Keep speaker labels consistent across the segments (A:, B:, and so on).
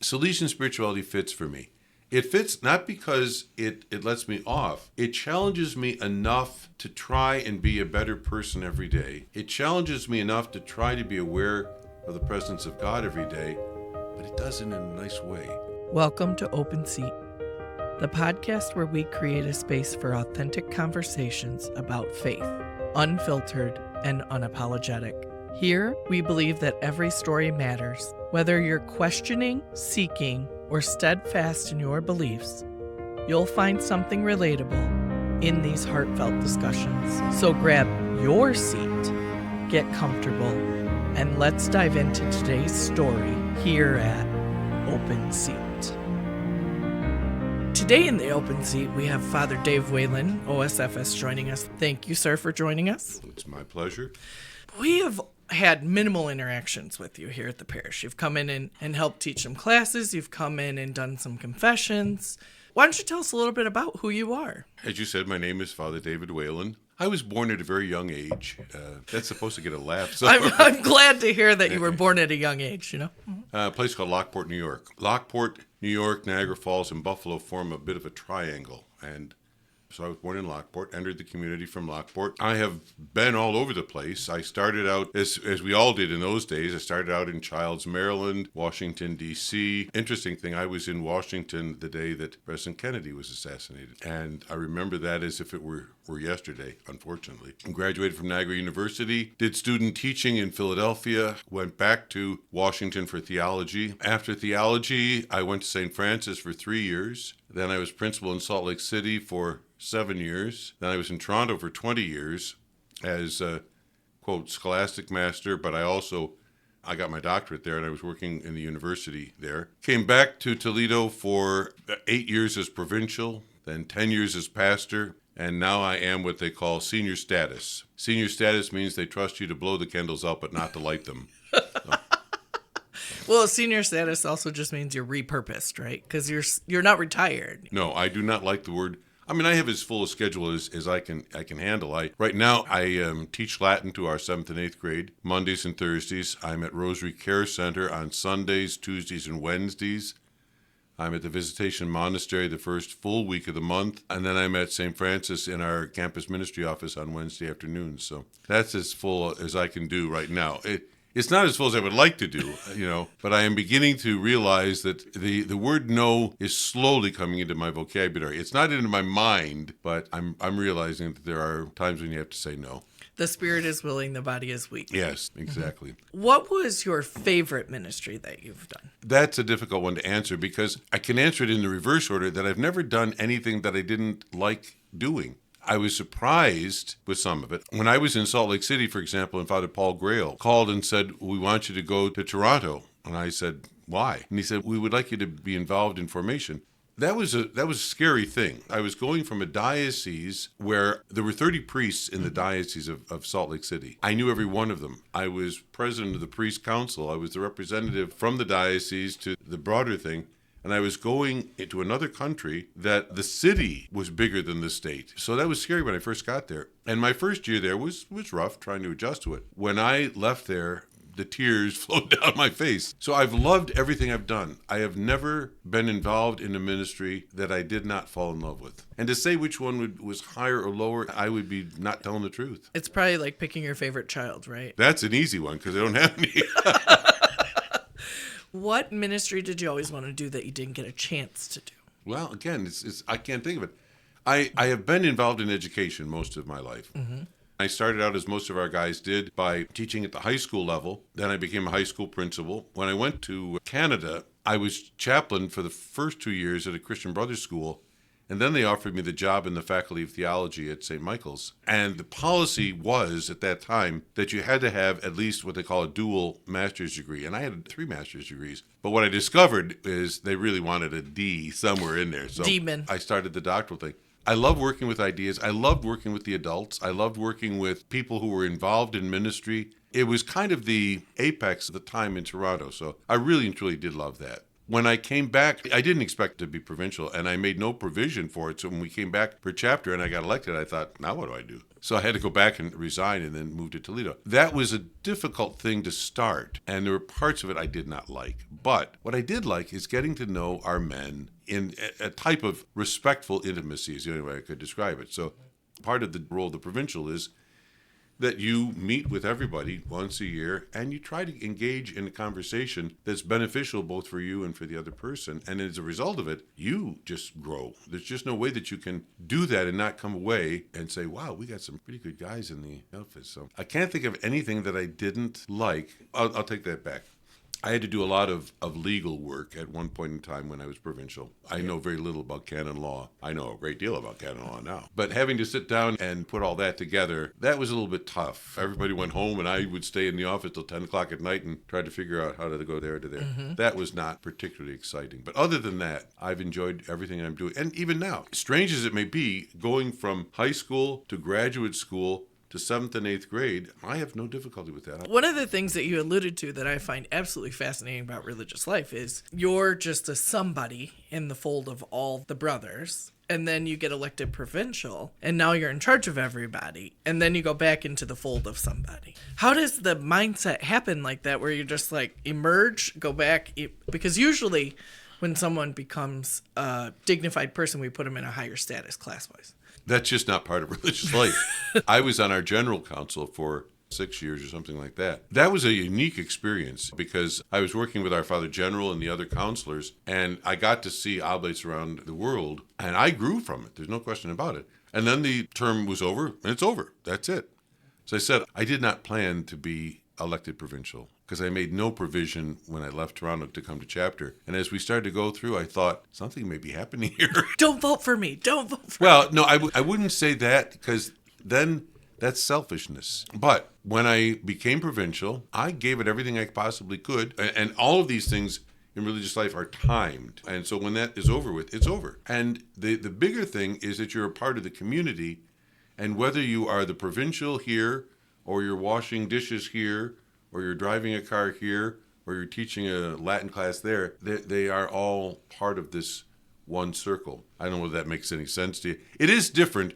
A: Salesian spirituality fits for me. It fits not because it lets me off. It challenges me enough to try and be a better person every day. It challenges me enough to try to be aware of the presence of God every day, but it does it in a nice way.
B: Welcome to Open Seat, the podcast where we create a space for authentic conversations about faith, unfiltered and unapologetic. Here, we believe that every story matters. Whether you're questioning, seeking, or steadfast in your beliefs, you'll find something relatable in these heartfelt discussions. So grab your seat, get comfortable, and let's dive into today's story here at Open Seat. Today in the Open Seat, we have Fr.David Whalen, OSFS, joining us. Thank you, sir, for joining us.
A: It's my pleasure.
B: We have had minimal interactions with you here at the parish. You've come in and helped teach some classes. You've come in and done some confessions. Why don't you tell us a little bit about who you are?
A: As you said, my name is Fr.David Whalen. I was born at a very young age. That's supposed to get a laugh. So.
B: I'm glad to hear that you were born at a young age, you know?
A: A place called Lockport, New York. Lockport, New York, Niagara Falls, and Buffalo form a bit of a triangle. And so I was born in Lockport, entered the community from Lockport. I have been all over the place. I started out, as we all did in those days, I started out in Childs, Maryland, Washington, D.C. Interesting thing, I was in Washington the day that President Kennedy was assassinated. And I remember that as if it were yesterday, unfortunately. I graduated from Niagara University, did student teaching in Philadelphia, went back to Washington for theology. After theology, I went to St. Francis for 3 years. Then I was principal in Salt Lake City for 7 years. Then I was in Toronto for 20 years as a, quote, scholastic master, but I got my doctorate there and I was working in the university there. Came back to Toledo for 8 years as provincial, then 10 years as pastor, and now I am what they call senior status. Senior status means they trust you to blow the candles out but not to light them.
B: Well, senior status also just means you're repurposed, right? Because you're not retired.
A: No, I do not like the word. I mean, I have as full a schedule as I can handle. Right now, I teach Latin to our 7th and 8th grade, Mondays and Thursdays. I'm at Rosary Care Center on Sundays, Tuesdays, and Wednesdays. I'm at the Visitation Monastery the first full week of the month. And then I'm at St. Francis in our campus ministry office on Wednesday afternoons. So that's as full as I can do right now. It's not as full as I would like to do, but I am beginning to realize that the word no is slowly coming into my vocabulary. It's not into my mind, but I'm realizing that there are times when you have to say no.
B: The spirit is willing, the body is weak.
A: Yes, exactly.
B: Mm-hmm. What was your favorite ministry that you've done?
A: That's a difficult one to answer because I can answer it in the reverse order that I've never done anything that I didn't like doing. I was surprised with some of it. When I was in Salt Lake City, for example, and Father Paul Grail called and said, "We want you to go to Toronto." And I said, "Why?" And he said, "We would like you to be involved in formation." That was a scary thing. I was going from a diocese where there were 30 priests in the diocese of Salt Lake City. I knew every one of them. I was president of the priest council. I was the representative from the diocese to the broader thing. And I was going into another country that the city was bigger than the state. So that was scary when I first got there. And my first year there was rough trying to adjust to it. When I left there, the tears flowed down my face. So I've loved everything I've done. I have never been involved in a ministry that I did not fall in love with. And to say which one was higher or lower, I would be not telling the truth.
B: It's probably like picking your favorite child, right?
A: That's an easy one because I don't have any.
B: What ministry did you always want to do that you didn't get a chance to do?
A: Well, again, it's I can't think of it. I have been involved in education most of my life. Mm-hmm. I started out, as most of our guys did, by teaching at the high school level. Then I became a high school principal. When I went to Canada, I was chaplain for the first 2 years at a Christian Brothers school. And then they offered me the job in the Faculty of Theology at St. Michael's. And the policy was, at that time, that you had to have at least what they call a dual master's degree. And I had 3 master's degrees. But what I discovered is they really wanted a D somewhere in there. So
B: Demon.
A: I started the doctoral thing. I love working with ideas. I loved working with the adults. I loved working with people who were involved in ministry. It was kind of the apex of the time in Toronto. So I really and truly did love that. When I came back, I didn't expect to be provincial, and I made no provision for it. So when we came back per chapter and I got elected, I thought, now what do I do? So I had to go back and resign and then move to Toledo. That was a difficult thing to start, and there were parts of it I did not like. But what I did like is getting to know our men in a type of respectful intimacy is the only way I could describe it. So part of the role of the provincial is that you meet with everybody once a year and you try to engage in a conversation that's beneficial both for you and for the other person. And as a result of it, you just grow. There's just no way that you can do that and not come away and say, wow, we got some pretty good guys in the outfit. So I can't think of anything that I didn't like. I'll take that back. I had to do a lot of legal work at one point in time when I was provincial. I know very little about canon law. I know a great deal about canon law now. But having to sit down and put all that together, that was a little bit tough. Everybody went home and I would stay in the office till 10 o'clock at night and try to figure out how to go there to there. Mm-hmm. That was not particularly exciting. But other than that, I've enjoyed everything I'm doing. And even now, strange as it may be, going from high school to graduate school to 7th and 8th grade, I have no difficulty with that.
B: One of the things that you alluded to that I find absolutely fascinating about religious life is you're just a somebody in the fold of all the brothers, and then you get elected provincial, and now you're in charge of everybody, and then you go back into the fold of somebody. How does the mindset happen like that, where you just like emerge, go back? Because usually when someone becomes a dignified person, we put them in a higher status class-wise.
A: That's just not part of religious life. I was on our general council for 6 years or something like that. That was a unique experience because I was working with our Father General and the other counselors, and I got to see oblates around the world, and I grew from it. There's no question about it. And then the term was over, and it's over. That's it. So I said, I did not plan to be elected provincial because I made no provision when I left Toronto to come to chapter. And as we started to go through, I thought, something may be happening here.
B: Don't vote for me. Don't vote for me.
A: Well, no, I wouldn't say that because then that's selfishness. But when I became provincial, I gave it everything I possibly could. And all of these things in religious life are timed. And so when that is over with, it's over. And the bigger thing is that you're a part of the community. And whether you are the provincial here, or you're washing dishes here, or you're driving a car here, or you're teaching a Latin class there, they are all part of this one circle. I don't know whether that makes any sense to you. It is different,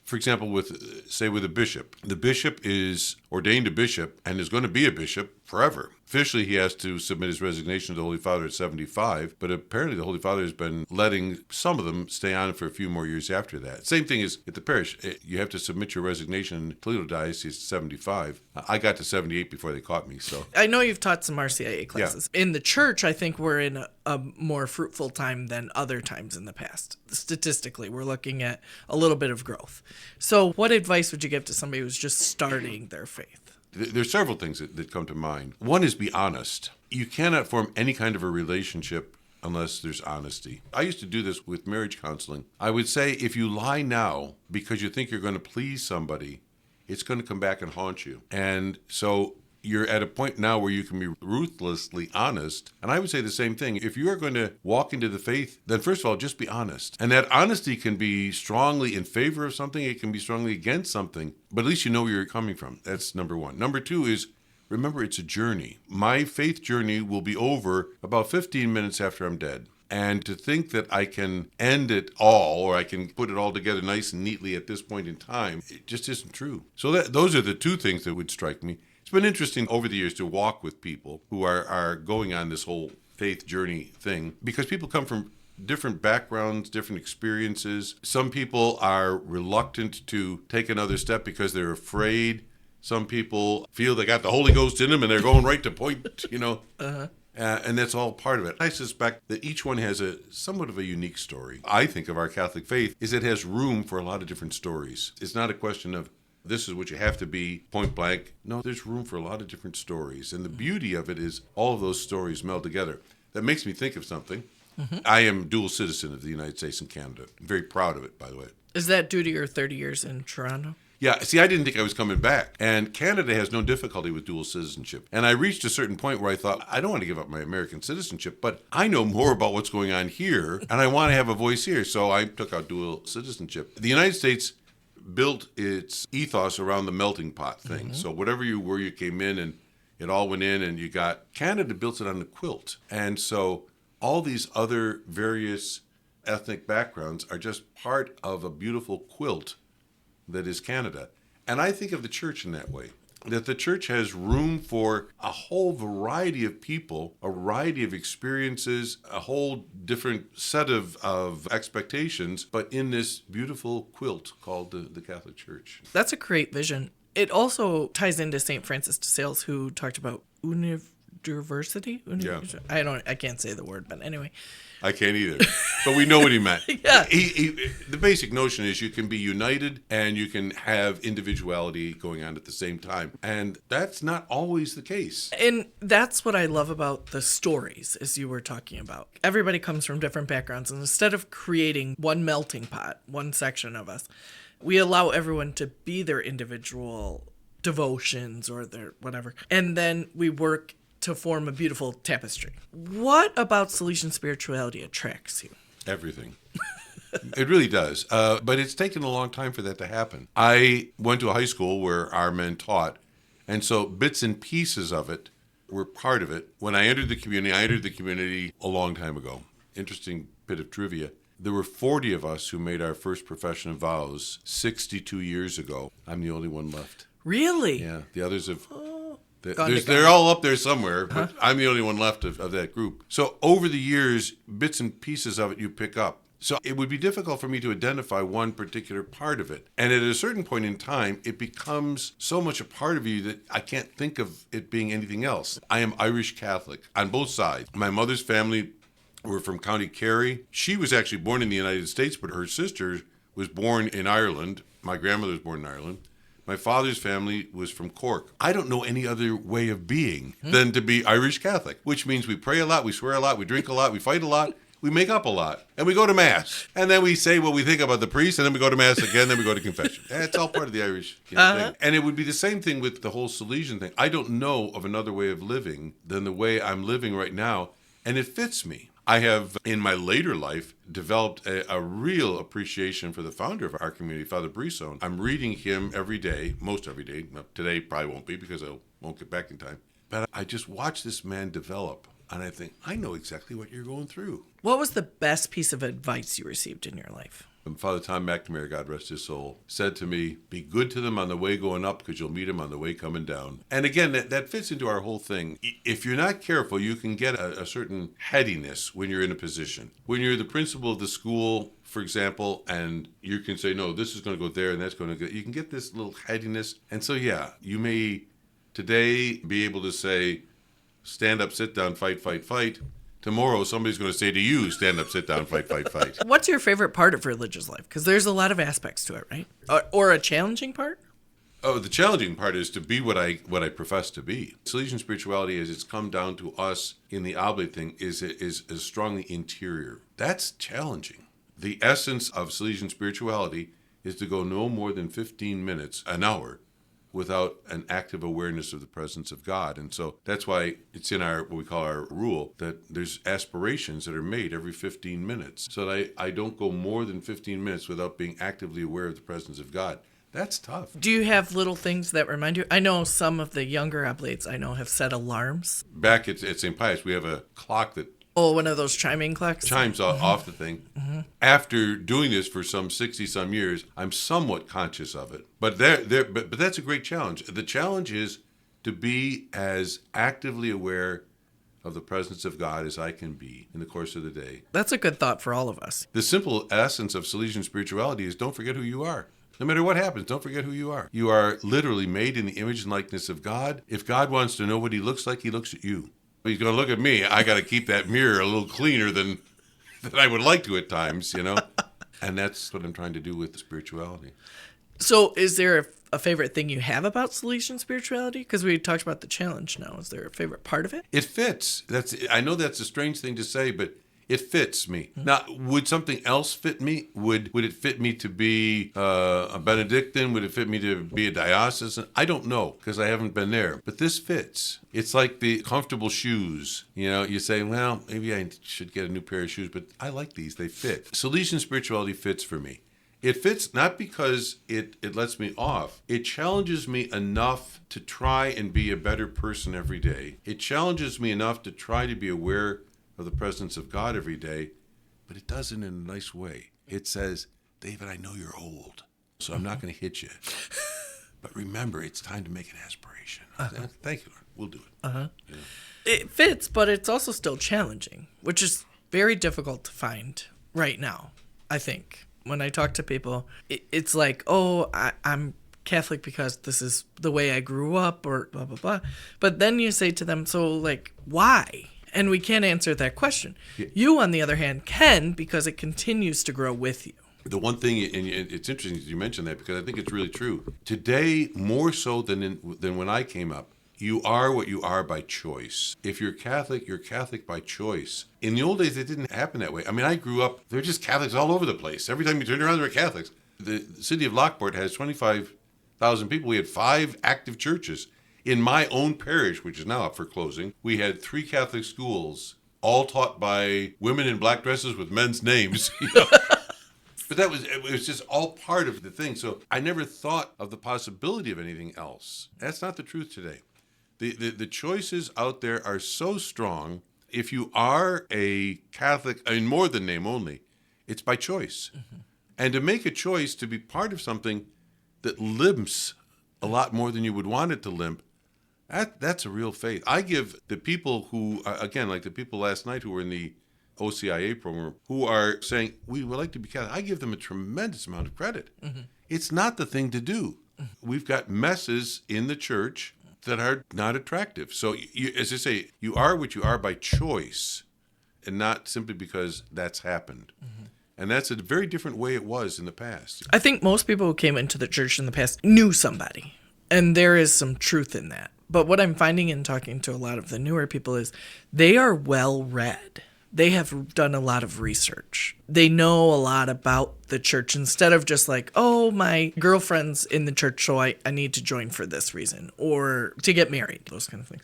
A: for example, with a bishop. The bishop is ordained a bishop and is going to be a bishop forever. Officially, he has to submit his resignation to the Holy Father at 75, but apparently the Holy Father has been letting some of them stay on for a few more years after that. Same thing is at the parish. You have to submit your resignation in Toledo Diocese at 75. I got to 78 before they caught me. So
B: I know you've taught some RCIA classes. Yeah. In the church, I think we're in a more fruitful time than other times in the past. Statistically, we're looking at a little bit of growth. So what advice would you give to somebody who's just starting their faith?
A: There's several things that come to mind. One is be honest. You cannot form any kind of a relationship unless there's honesty. I used to do this with marriage counseling. I would say if you lie now because you think you're going to please somebody, it's going to come back and haunt you. And so you're at a point now where you can be ruthlessly honest. And I would say the same thing. If you are going to walk into the faith, then first of all, just be honest. And that honesty can be strongly in favor of something. It can be strongly against something. But at least you know where you're coming from. That's number one. Number two is, remember, it's a journey. My faith journey will be over about 15 minutes after I'm dead. And to think that I can end it all, or I can put it all together nice and neatly at this point in time, it just isn't true. So those are the two things that would strike me. It's been interesting over the years to walk with people who are going on this whole faith journey thing, because people come from different backgrounds, different experiences. Some people are reluctant to take another step because they're afraid. Some people feel they got the Holy Ghost in them and they're going right to point, and that's all part of it. I suspect that each one has somewhat of a unique story. I think of our Catholic faith is it has room for a lot of different stories. It's not a question of this is what you have to be, point blank. No, there's room for a lot of different stories. And the beauty of it is all of those stories meld together. That makes me think of something. Mm-hmm. I am dual citizen of the United States and Canada. I'm very proud of it, by the way.
B: Is that due to your 30 years in Toronto?
A: Yeah, see, I didn't think I was coming back. And Canada has no difficulty with dual citizenship. And I reached a certain point where I thought, I don't want to give up my American citizenship, but I know more about what's going on here, and I want to have a voice here. So I took out dual citizenship. The United States built its ethos around the melting pot thing. Mm-hmm. So whatever you were, you came in and it all went in and you got... Canada built it on the quilt. And so all these other various ethnic backgrounds are just part of a beautiful quilt that is Canada. And I think of the church in that way, that the church has room for a whole variety of people, a variety of experiences, a whole different set of expectations, but in this beautiful quilt called the Catholic Church.
B: That's a great vision. It also ties into St. Francis de Sales, who talked about diversity.
A: Yeah.
B: I can't say the word, but anyway.
A: I can't either, but we know what he meant.
B: Yeah.
A: The basic notion is you can be united and you can have individuality going on at the same time. And that's not always the case.
B: And that's what I love about the stories, as you were talking about. Everybody comes from different backgrounds, and instead of creating one melting pot, one section of us, we allow everyone to be their individual devotions or their whatever. And then we work to form a beautiful tapestry. What about Salesian spirituality attracts you?
A: Everything. It really does. But it's taken a long time for that to happen. I went to a high school where our men taught, and so bits and pieces of it were part of it. When I entered the community a long time ago. Interesting bit of trivia. There were 40 of us who made our first profession of vows 62 years ago. I'm the only one left.
B: Really?
A: Yeah, the others have...
B: Gone.
A: They're all up there somewhere, but I'm the only one left of that group. So over the years, bits and pieces of it you pick up. So it would be difficult for me to identify one particular part of it. And at a certain point in time, it becomes so much a part of you that I can't think of it being anything else. I am Irish Catholic on both sides. My mother's family were from County Kerry. She was actually born in the United States, but her sister was born in Ireland. My grandmother was born in Ireland. My father's family was from Cork. I don't know any other way of being than to be Irish Catholic, which means we pray a lot, we swear a lot, we drink a lot, we fight a lot, we make up a lot, and we go to Mass. And then we say what we think about the priest, and then we go to Mass again, then we go to confession. It's all part of the Irish thing. And it would be the same thing with the whole Salesian thing. I don't know of another way of living than the way I'm living right now, and it fits me. I have, in my later life, developed a real appreciation for the founder of our community, Father Brisson. I'm reading him every day, most every day. Well, today probably won't be because I won't get back in time. But I just watch this man develop, and I think, I know exactly what you're going through.
B: What was the best piece of advice you received in your life?
A: And Father Tom McNamara, God rest his soul, said to me, be good to them on the way going up because you'll meet them on the way coming down. And again, that fits into our whole thing. If you're not careful, you can get a certain headiness when you're in a position. When you're the principal of the school, for example, and you can say, no, this is going to go there and that's going to go, you can get this little headiness. And so, yeah, you may today be able to say, stand up, sit down, fight, fight, fight. Tomorrow, somebody's going to say to you, stand up, sit down, fight, fight, fight.
B: What's your favorite part of religious life? Because there's a lot of aspects to it, right? Or a challenging part?
A: Oh, the challenging part is to be what I profess to be. Salesian spirituality, as it's come down to us in the Oblate thing, is strongly interior. That's challenging. The essence of Salesian spirituality is to go no more than 15 minutes, an hour, without an active awareness of the presence of God. And so that's why it's in our, what we call our rule, that there's aspirations that are made every 15 minutes. So that I don't go more than 15 minutes without being actively aware of the presence of God. That's tough.
B: Do you have little things that remind you? I know some of the younger oblates I know have set alarms.
A: Back at St. Pius, we have a clock that
B: one of those chiming clocks?
A: Chimes off the thing. Mm-hmm. After doing this for some 60-some years, I'm somewhat conscious of it. But but that's a great challenge. The challenge is to be as actively aware of the presence of God as I can be in the course of the day.
B: That's a good thought for all of us.
A: The simple essence of Salesian spirituality is don't forget who you are. No matter what happens, don't forget who you are. You are literally made in the image and likeness of God. If God wants to know what he looks like, he looks at you. He's going to look at me. I got to keep that mirror a little cleaner than I would like to at times, you know? And that's what I'm trying to do with spirituality.
B: So is there a favorite thing you have about Salesian spirituality? Because we talked about the challenge now. Is there a favorite part of it?
A: It fits. I know that's a strange thing to say, but it fits me. Mm-hmm. Now, would something else fit me? Would it fit me to be a Benedictine? Would it fit me to be a diocesan? I don't know, because I haven't been there. But this fits. It's like the comfortable shoes. You know, you say, well, maybe I should get a new pair of shoes, but I like these. They fit. Salesian spirituality fits for me. It fits not because it lets me off. It challenges me enough to try and be a better person every day. It challenges me enough to try to be aware of the presence of God every day, but it does it in a nice way. It says, David, I know you're old, so I'm not going to hit you. But remember, it's time to make an aspiration. Thank you, Lord. We'll do it. Yeah.
B: It fits, but it's also still challenging, which is very difficult to find right now, I think. When I talk to people, it's like, oh, I'm Catholic because this is the way I grew up, or blah, blah, blah. But then you say to them, so, like, why? And we can't answer that question. Yeah. You, on the other hand, can, because it continues to grow with you.
A: The one thing, and it's interesting that you mentioned that, because I think it's really true. Today, more so than when I came up, you are what you are by choice. If you're Catholic by choice. In the old days, it didn't happen that way. I mean, I grew up, there were just Catholics all over the place. Every time you turned around, there were Catholics. The city of Lockport has 25,000 people. We had 5 active churches. In my own parish, which is now up for closing, we had 3 Catholic schools, all taught by women in black dresses with men's names. But it was just all part of the thing. So I never thought of the possibility of anything else. That's not the truth today. The choices out there are so strong. If you are a Catholic, in more than name only, it's by choice. Mm-hmm. And to make a choice to be part of something that limps a lot more than you would want it to limp, that's a real faith. I give the people who, again, like the people last night who were in the OCIA program, who are saying, we would like to be Catholic, I give them a tremendous amount of credit. Mm-hmm. It's not the thing to do. Mm-hmm. We've got messes in the church that are not attractive. So, as I say, you are what you are by choice and not simply because that's happened. Mm-hmm. And that's a very different way it was in the past.
B: I think most people who came into the church in the past knew somebody, and there is some truth in that. But what I'm finding in talking to a lot of the newer people is they are well-read. They have done a lot of research. They know a lot about the church instead of just like, oh, my girlfriend's in the church, so I need to join for this reason or to get married, those kind of things.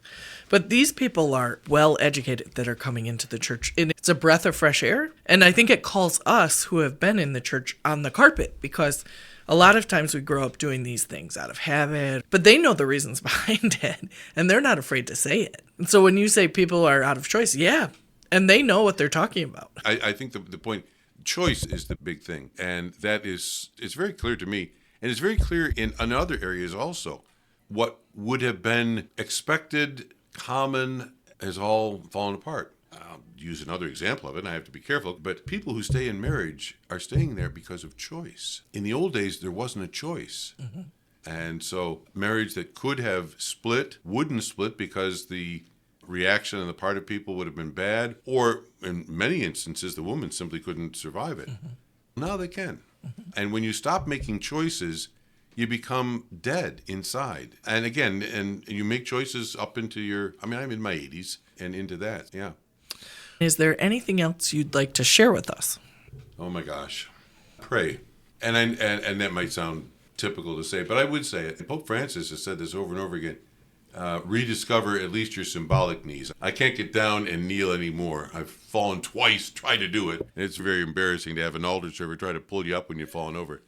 B: But these people are well-educated that are coming into the church, and it's a breath of fresh air. And I think it calls us who have been in the church on the carpet, because a lot of times we grow up doing these things out of habit, but they know the reasons behind it, and they're not afraid to say it. And so when you say people are out of choice, yeah, and they know what they're talking about.
A: I think the point, choice is the big thing. And that is, it's very clear to me. And it's very clear in other areas also. What would have been expected, common, has all fallen apart. I'll use another example of it, and I have to be careful. But people who stay in marriage are staying there because of choice. In the old days, there wasn't a choice. Mm-hmm. And so marriage that could have split wouldn't split because the reaction on the part of people would have been bad, or in many instances, the woman simply couldn't survive it. Mm-hmm. Now they can. Mm-hmm. And when you stop making choices, you become dead inside. And again, and you make choices up into I'm in my 80s and into that, yeah.
B: Is there anything else you'd like to share with us?
A: Oh my gosh. Pray. And that might sound typical to say, but I would say it. Pope Francis has said this over and over again. Rediscover at least your symbolic knees. I can't get down and kneel anymore. I've fallen twice, tried to do it. And it's very embarrassing to have an altar server try to pull you up when you've fallen over.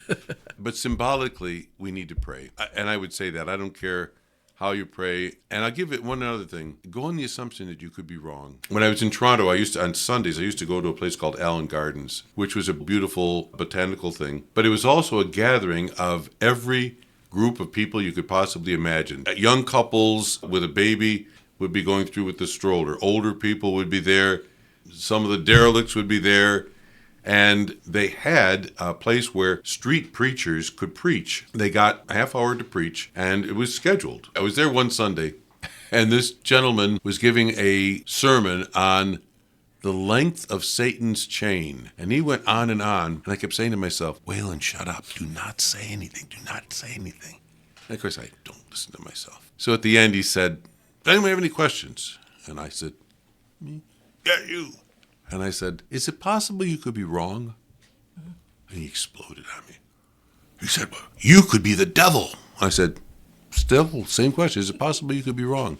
A: But symbolically, we need to pray. And I would say that. I don't care how you pray. And I'll give it one other thing. Go on the assumption that you could be wrong. When I was in Toronto, on Sundays, I used to go to a place called Allen Gardens, which was a beautiful botanical thing. But it was also a gathering of every group of people you could possibly imagine. Young couples with a baby would be going through with the stroller. Older people would be there. Some of the derelicts would be there. And they had a place where street preachers could preach. They got a half hour to preach, and it was scheduled. I was there one Sunday, and this gentleman was giving a sermon on the length of Satan's chain. And he went on, and I kept saying to myself, Whalen, shut up. Do not say anything. Do not say anything. And of course, I don't listen to myself. So at the end, he said, does anyone have any questions? And I said, me? Yeah, you. And I said, is it possible you could be wrong? And he exploded on me. He said, well, you could be the devil. I said, still, same question. Is it possible you could be wrong?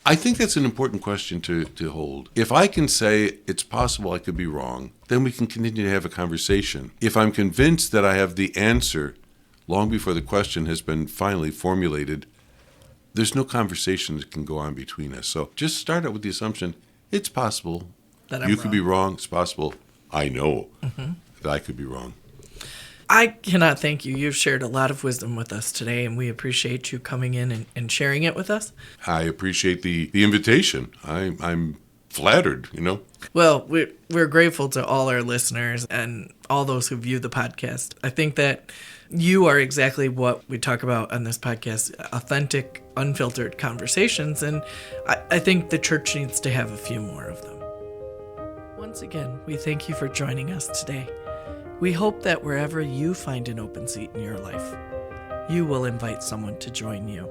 A: I think that's an important question to hold. If I can say it's possible I could be wrong, then we can continue to have a conversation. If I'm convinced that I have the answer long before the question has been finally formulated, there's no conversation that can go on between us. So just start out with the assumption, it's possible
B: that I'm
A: You
B: wrong.
A: could be wrong. It's possible. I know that I could be wrong.
B: I cannot thank you. You've shared a lot of wisdom with us today, and we appreciate you coming in and sharing it with us.
A: I appreciate the invitation. I'm flattered,
B: Well, we're grateful to all our listeners and all those who view the podcast. I think that you are exactly what we talk about on this podcast, authentic, unfiltered conversations, and I think the church needs to have a few more of them. Once again, we thank you for joining us today. We hope that wherever you find an open seat in your life, you will invite someone to join you.